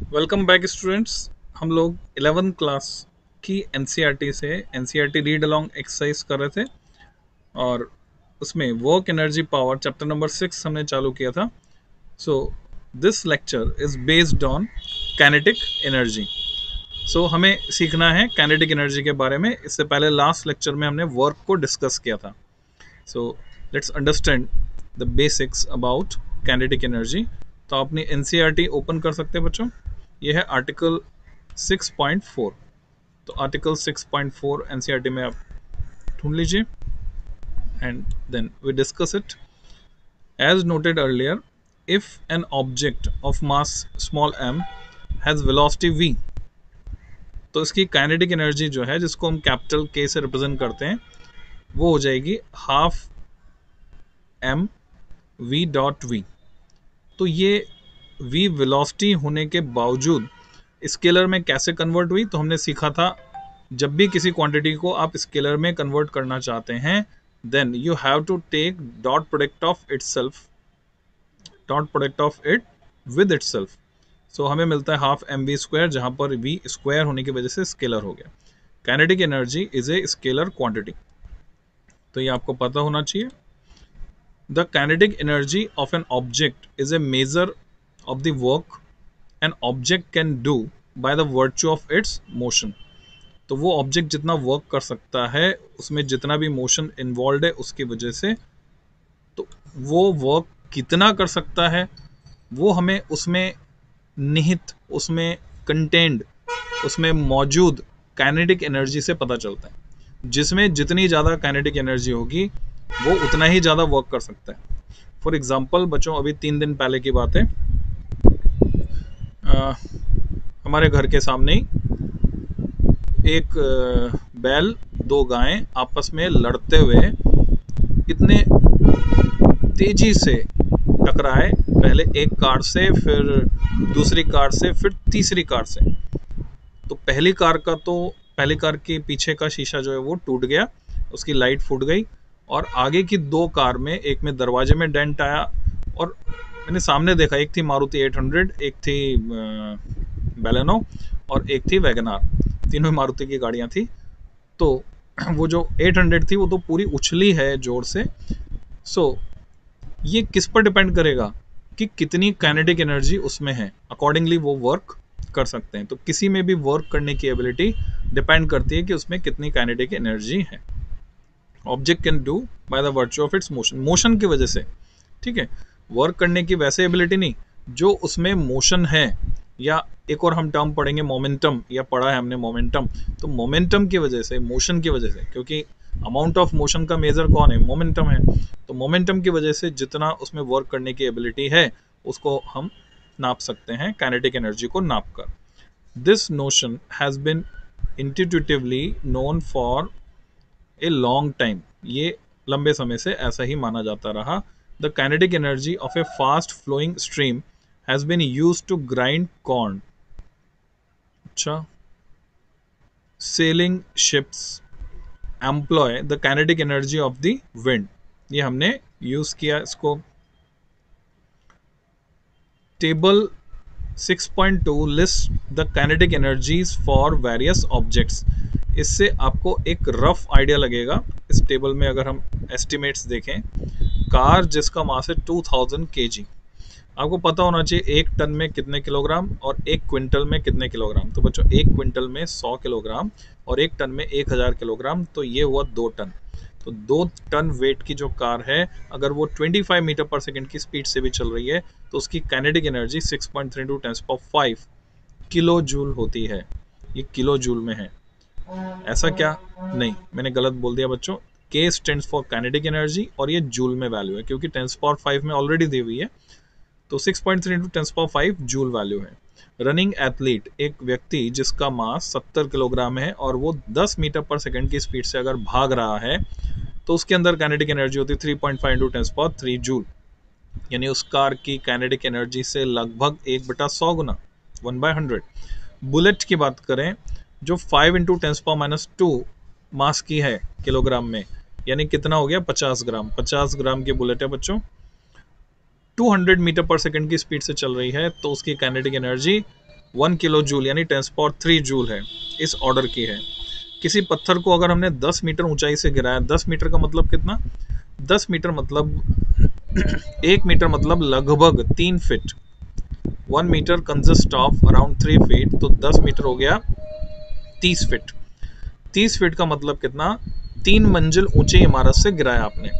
Welcome back students. हम लोग 11th class की एनसीईआरटी से एनसीईआरटी रीड अलोंग एक्सरसाइज कर रहे थे और उसमें work energy power chapter number 6 हमने चालू किया था। So this lecture is based on kinetic energy. So हमें सीखना है काइनेटिक एनर्जी के बारे में। इससे पहले लास्ट लेक्चर में हमने वर्क को डिस्कस किया था। So let's understand the basics about kinetic energy. तो आप अपनी एनसीईआरटी ओपन कर सकते हैं बच्चों। ये है आर्टिकल 6.4। तो आर्टिकल 6.4 एनसीईआरटी में आप ढूंढ लीजिए and then we discuss it. As noted earlier, if an object of mass small m has velocity v, तो इसकी काइनेटिक एनर्जी जो है, जिसको हम कैपिटल K से रिप्रेजेंट करते हैं, वो हो जाएगी half m v dot v। तो ये v वेलोसिटी होने के बावजूद स्केलर में कैसे कन्वर्ट हुई, तो हमने सीखा था जब भी किसी क्वांटिटी को आप स्केलर में कन्वर्ट करना चाहते हैं, then you have to take dot product of it with itself. So हमें मिलता है हाफ एम वी स्क्वायर, जहां पर वी स्क्वायर होने की वजह से स्केलर हो गया। Kinetic energy is a scalar quantity, तो ये आपको पता होना चाहिए। The kinetic energy of an object is a measure of the work an object can do by the virtue of its motion. तो वो ऑब्जेक्ट जितना वर्क कर सकता है, उसमें जितना भी मोशन इन्वॉल्व है उसकी वजह से, तो वो वर्क कितना कर सकता है वो हमें उसमें निहित, उसमें कंटेंड, उसमें मौजूद काइनेटिक एनर्जी से पता चलता है। जिसमें जितनी ज़्यादा काइनेटिक एनर्जी होगी वो उतना ही ज़्यादा वर्क कर सकता है। फॉर एग्जाम्पल बच्चों, अभी 3 दिन पहले की बात है, हमारे घर के सामने ही एक बैल, 2 गायें आपस में लड़ते हुए इतने तेजी से टकराए, पहले एक कार से, फिर दूसरी कार से, फिर तीसरी कार से। तो पहली कार के पीछे का शीशा जो है वो टूट गया, उसकी लाइट फूट गई, और आगे की 2 कार में, एक में दरवाजे में डेंट आया, और मैंने सामने देखा, एक थी मारुति 800, एक थी बैलेनो और एक थी वैगनार। तीनों मारुति की गाड़ियां थी। तो वो जो 800 थी वो तो पूरी उछली है जोर से। सो ये किस पर डिपेंड करेगा कि कितनी काइनेटिक एनर्जी उसमें है, अकॉर्डिंगली वो वर्क कर सकते हैं। तो किसी में भी वर्क करने की एबिलिटी डिपेंड करती है कि उसमें कितनी काइनेटिक एनर्जी है। Object can do by the virtue of its motion, motion की वजह से, ठीक है, वर्क करने की वैसे एबिलिटी नहीं, जो उसमें मोशन है। या एक और हम टर्म पढ़ेंगे मोमेंटम, या पढ़ा है हमने मोमेंटम। तो मोमेंटम की वजह से, मोशन की वजह से, क्योंकि अमाउंट ऑफ मोशन का मेजर कौन है, मोमेंटम है, तो मोमेंटम की वजह से जितना उसमें वर्क करने की एबिलिटी है उसको हम नाप सकते हैं काइनेटिक एनर्जी को नाप कर। This notion has been intuitively known for a long time, ये लंबे समय से ऐसा ही माना जाता रहा। The kinetic energy of a fast flowing stream has been used to grind corn. अच्छा, sailing ships employ the kinetic energy of the wind, ये हमने यूज किया इसको। Table 6.2 list the kinetic energies for various objects. इससे आपको एक rough idea लगेगा। इस टेबल में अगर हम एस्टिमेट्स देखें, कार जिसका मास है 2000 kg, आपको पता होना चाहिए 1 टन में कितने किलोग्राम और 1 क्विंटल में कितने किलोग्राम। तो बच्चों 1 क्विंटल में 100 किलोग्राम और 1 टन में 1000 किलोग्राम, तो ये हुआ 2 टन। तो 2 टन वेट की जो कार है, अगर वो 25 मीटर पर सेकेंड की स्पीड से भी चल रही है, तो उसकी काइनेटिक एनर्जी 6.32 × 10⁵ किलो जूल होती है। ये किलो जूल में है, ऐसा क्या नहीं, मैंने गलत बोल दिया बच्चों। K stands for kinetic energy और ये जूल में वैल्यू है, क्योंकि 10⁵ में ऑलरेडी दी हुई है। तो 6.32 × 10⁵ जूल वैल्यू है। रनिंग एथलीट, एक व्यक्ति जिसका मास 70 किलोग्राम है और वो 10 मीटर पर सेकंड की स्पीड से अगर भाग रहा है, तो उसके अंदर काइनेटिक एनर्जी होती है 3.5 × 10⁻³ जूल, यानी उस कार की काइनेटिक एनर्जी से लगभग 1/100 गुना, 1/100। बुलेट की बात करें, जो 5 × 10⁻² मास की है किलोग्राम में, यानी कितना हो गया, 50 ग्राम। 50 ग्राम की बुलेट है बच्चों, 200 मीटर पर सेकंड की स्पीड से चल रही है, तो उसकी काइनेटिक एनर्जी 1 किलो जूल यानी 10⁻³ जूल है, इस ऑर्डर की है। किसी पत्थर को अगर हमने 10 मीटर ऊंचाई से गिराया, 10 मीटर का मतलब कितना, 10 मीटर मतलब 1 मीटर मतलब लगभग 3 feet. 1 metre consist of around 3 feet, तो 10 मीटर हो गया 30 फीट। 30 फीट का मतलब कितना, 3 मंजिल ऊंची इमारत से गिराया आपने,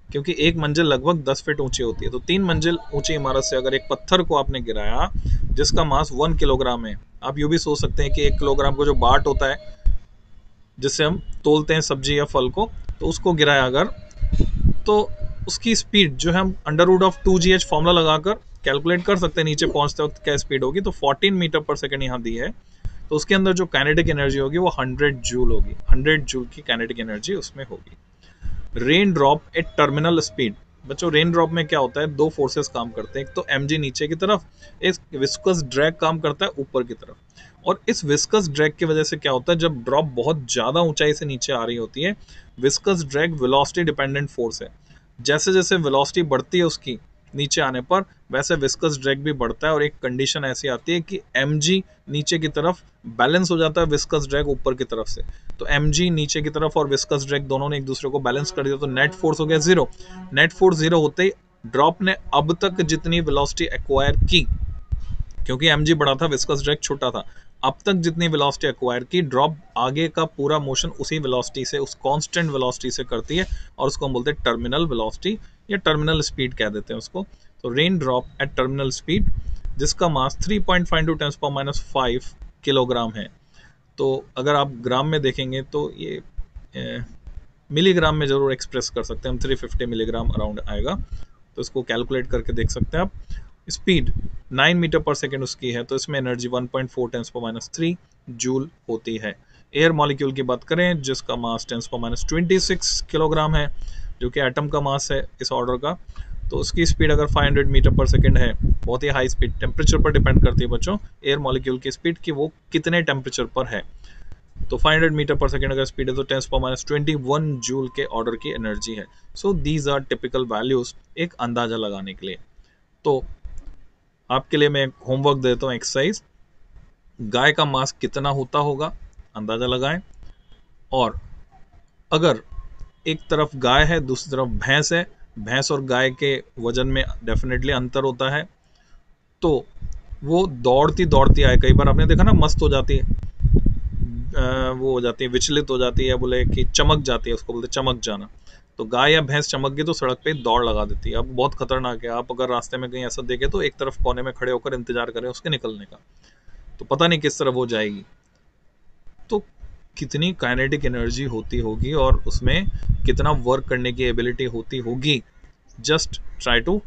क्योंकि एक मंजिल लगभग 10 फीट ऊंची होती है। तो 3 मंजिल ऊंची इमारत से अगर एक पत्थर को आपने गिराया जिसका मास 1 किलोग्राम है, आप यूँ भी सोच सकते हैं कि 1 किलोग्राम का जो बाट होता है जिससे हम तोलते हैं सब्जी या फल को, तो उसको गिराया अगर, तो उसकी स्पीड जो है हम √2gh फॉर्मूला लगाकर कैलकुलेट कर सकते हैं नीचे पहुंचते वक्त क्या स्पीड होगी। तो 14 मीटर पर सेकंड यहाँ दी है, तो उसके अंदर जो काइनेटिक एनर्जी होगी वो 100 जूल होगी। 100 जूल की काइनेटिक एनर्जी उसमें होगी। Rain drop eight terminal speed. बच्चों रेन ड्रॉप में क्या होता है, दो फोर्सेस काम करते हैं, एक तो mg नीचे की तरफ, एक विस्कस ड्रैग काम करता है ऊपर की तरफ। और इस विस्कस ड्रैग की वजह से क्या होता है, जब ड्रॉप बहुत ज्यादा ऊंचाई से नीचे आ रही होती है, viscous drag velocity dependent force है। जैसे जैसे वेलोसिटी बढ़ती है उसकी नीचे आने पर, वैसे विस्कस ड्रैग भी बढ़ता है। और एक कंडीशन ऐसी आती है कि mg नीचे की तरफ बैलेंस हो जाता है विस्कस ड्रैग ऊपर की तरफ से। तो mg नीचे की तरफ और विस्कस ड्रैग दोनों ने एक दूसरे को बैलेंस कर दिया, तो नेट फोर्स हो गया 0। नेट फोर्स 0 होते ही ड्रॉप ने अब तक जितनी वेलोसिटी एक्वायर की, क्योंकि mg बड़ा था विस्कस ड्रैग छोटा था, अब तक जितनी वेलोसिटी एक्वायर की, ड्रॉप आगे का पूरा मोशन उसी वेलोसिटी से, उस कांस्टेंट वेलोसिटी से करती है, और उसको हम बोलते हैं टर्मिनल वेलोसिटी या टर्मिनल स्पीड कह देते हैं उसको। तो rain drop eight terminal speed जिसका मास 3.5 × 10⁻⁵ किलोग्राम है। तो अगर आप ग्राम में देखेंगे तो ये मिलीग्राम में जरूर एक्सप्रेस कर सकते हैं हम, 350 मिलीग्राम अराउंड आएगा। तो इसको कैलकुलेट करके देख सकते हैं आप। स्पीड 9 मीटर पर सेकेंड उसकी है, तो इसमें एनर्जी 1.4 × 10⁻³ जूल होती है। एयर मॉलिक्यूल की बात करें जिसका मास 10⁻26 किलोग्राम है, जो कि एटम का मास है इस ऑर्डर का, तो उसकी स्पीड अगर 500 मीटर पर सेकेंड है, बहुत ही हाई स्पीड, टेम्परेचर पर डिपेंड करती है बच्चों एयर मॉलिक्यूल की स्पीड कि वो कितने टेम्परेचर पर है। तो 500 मीटर पर सेकेंड अगर स्पीड है तो 10⁻21 जूल के ऑर्डर की एनर्जी है। So these are typical values एक अंदाजा लगाने के लिए। तो आपके लिए मैं होमवर्क देता हूँ एक्सरसाइज, गाय का मास कितना होता होगा अंदाजा लगाएं, और अगर एक तरफ गाय है दूसरी तरफ भैंस है, भैंस और गाय के वजन में डेफिनेटली अंतर होता है, तो वो दौड़ती दौड़ती आए, कई बार आपने देखा ना मस्त हो जाती है, वो हो जाती है विचलित हो जाती है, बोले कि चमक जाती है, उसको बोलते चमक जाना। तो गाय या भैंस चमक गई तो सड़क पे दौड़ लगा देती है। अब बहुत खतरनाक है, आप अगर रास्ते में कहीं ऐसा देखे तो एक तरफ कोने में खड़े होकर इंतजार करें उसके निकलने का, तो पता नहीं किस तरफ वो जाएगी। तो कितनी काइनेटिक एनर्जी होती होगी और उसमें कितना वर्क करने की एबिलिटी होती होगी, just try to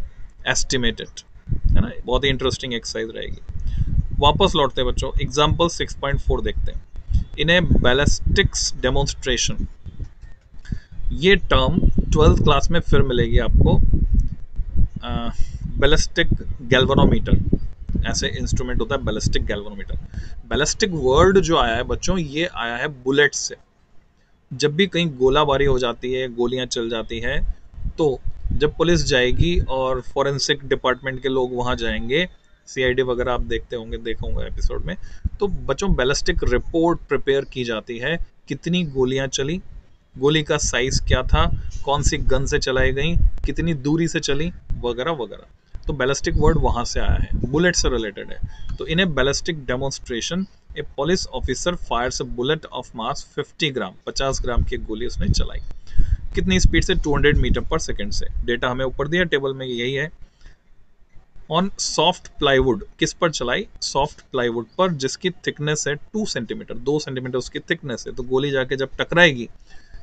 estimate it, है ना। बहुत ही इंटरेस्टिंग एक्सरसाइज रहेगी। वापस लौटते हैं बच्चों, एग्जाम्पल 6.4 देखते हैं। इन ए बैलिस्टिक्स डेमोन्स्ट्रेशन, ये टर्म 12th क्लास में फिर मिलेगी आपको। बैलिस्टिक गैल्वेनोमीटर ऐसे इंस्ट्रूमेंट होता है, बैलिस्टिक गैल्वेनोमीटर। बैलिस्टिक वर्ड जो आया है बच्चों, ये आया है बुलेट से। जब भी कहीं गोलाबारी हो जाती है, गोलियां चल जाती हैं, तो जब पुलिस जाएगी और फॉरेंसिक डिपार्टमेंट के लोग वहां जाएंगे, सीआईडी वगैरह आप देखते होंगे, देखा होंगे एपिसोड में, तो बच्चों बैलिस्टिक रिपोर्ट प्रिपेयर की जाती है, कितनी गोलियां चली, गोली का साइज क्या था, कौन सी गन से चलाई गई, कितनी दूरी से चली, वगैरह वगैरह। तो बैलिस्टिक वर्ड वहां से आया है, बुलेट से रिलेटेड है। तो in a ballistic demonstration a police officer fires a bullet of mass 50 gram, 50 gram की गोली उसने चलाई। कितनी स्पीड से, 200 मीटर पर सेकेंड से। डेटा हमें ऊपर दिया टेबल में, यही है। ऑन सॉफ्ट प्लाईवुड, किस पर चलाई, सॉफ्ट प्लाईवुड पर, जिसकी थिकनेस है 2 सेंटीमीटर, 2 सेंटीमीटर उसकी थिकनेस है। तो गोली जाके जब टकराएगी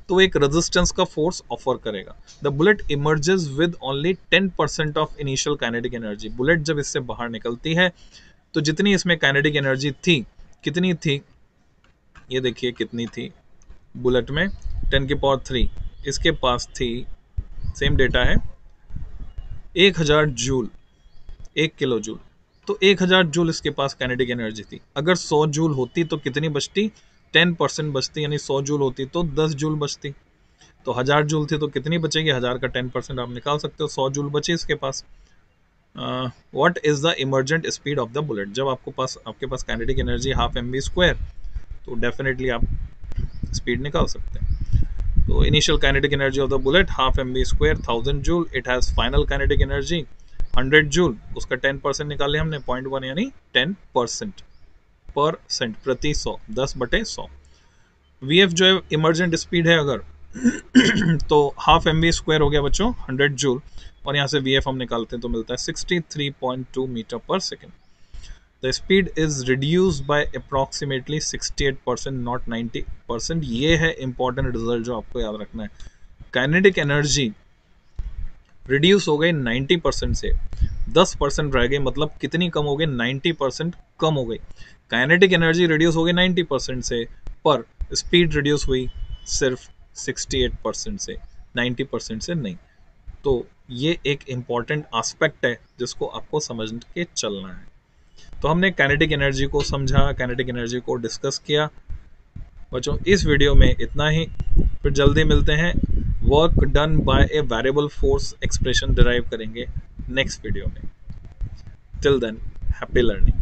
तो एक रेजिस्टेंस का फोर्स ऑफर करेगा। The bullet emerges with only 10% of initial kinetic energy. Bullet जब इससे बाहर निकलती है तो जितनी इसमें काइनेटिक एनर्जी थी, कितनी थी, ये देखिए कितनी थी बुलेट में, 10⁻³ इसके पास थी, सेम डेटा है, 1000 जूल, 1 किलो जूल। तो 1000 जूल इसके पास काइनेटिक एनर्जी थी। अगर 100 जूल होती तो कितनी बचती, 10% बचती, यानी 100 जूल होती तो 10 जूल बचती। तो 1000 जूल थी तो कितनी बचेगी, 1000 का 10% आप निकाल सकते हो, 100 जूल बचे इसके पास। What is the emergent speed of the bullet. जब आपके पास kinetic energy half mv square, तो डेफिनेटली आप स्पीड निकाल सकते हैं। तो initial kinetic energy of the bullet half mv square 1000 joule, it has final kinetic energy 100 joule, उसका 10% निकाले हमने 0.1 यानी 10% प्रति 100, 10/100। वीएफ जो है इमर्जेंट स्पीड है अगर तो हाफ mv स्क्वायर हो गया बच्चों 100 जूल, और यहाँ से वीएफ हम निकालते हैं तो मिलता है 63.2 मीटर पर second. The speed is reduced by approximately 68%, not 90%। ये है इंपॉर्टेंट रिजल्ट जो आपको याद रखना है। काइनेटिक एनर्जी रिड्यूस हो गई 90% से, 10% रह गई, मतलब कितनी कम हो गई? 90% कम हो गई। काइनेटिक एनर्जी रिड्यूस हो गई 90% से, पर स्पीड रिड्यूस हुई सिर्फ 68% से, 90% से नहीं। तो ये एक इम्पॉर्टेंट एस्पेक्ट है जिसको आपको समझ के चलना है। तो हमने काइनेटिक एनर्जी को समझा, काइनेटिक एनर्जी को डिस्कस किया। बच्चों इस वीडियो में इतना ही, फिर जल्दी मिलते हैं। Work done by a variable force expression derive करेंगे नेक्स्ट वीडियो में। Till than happy learning.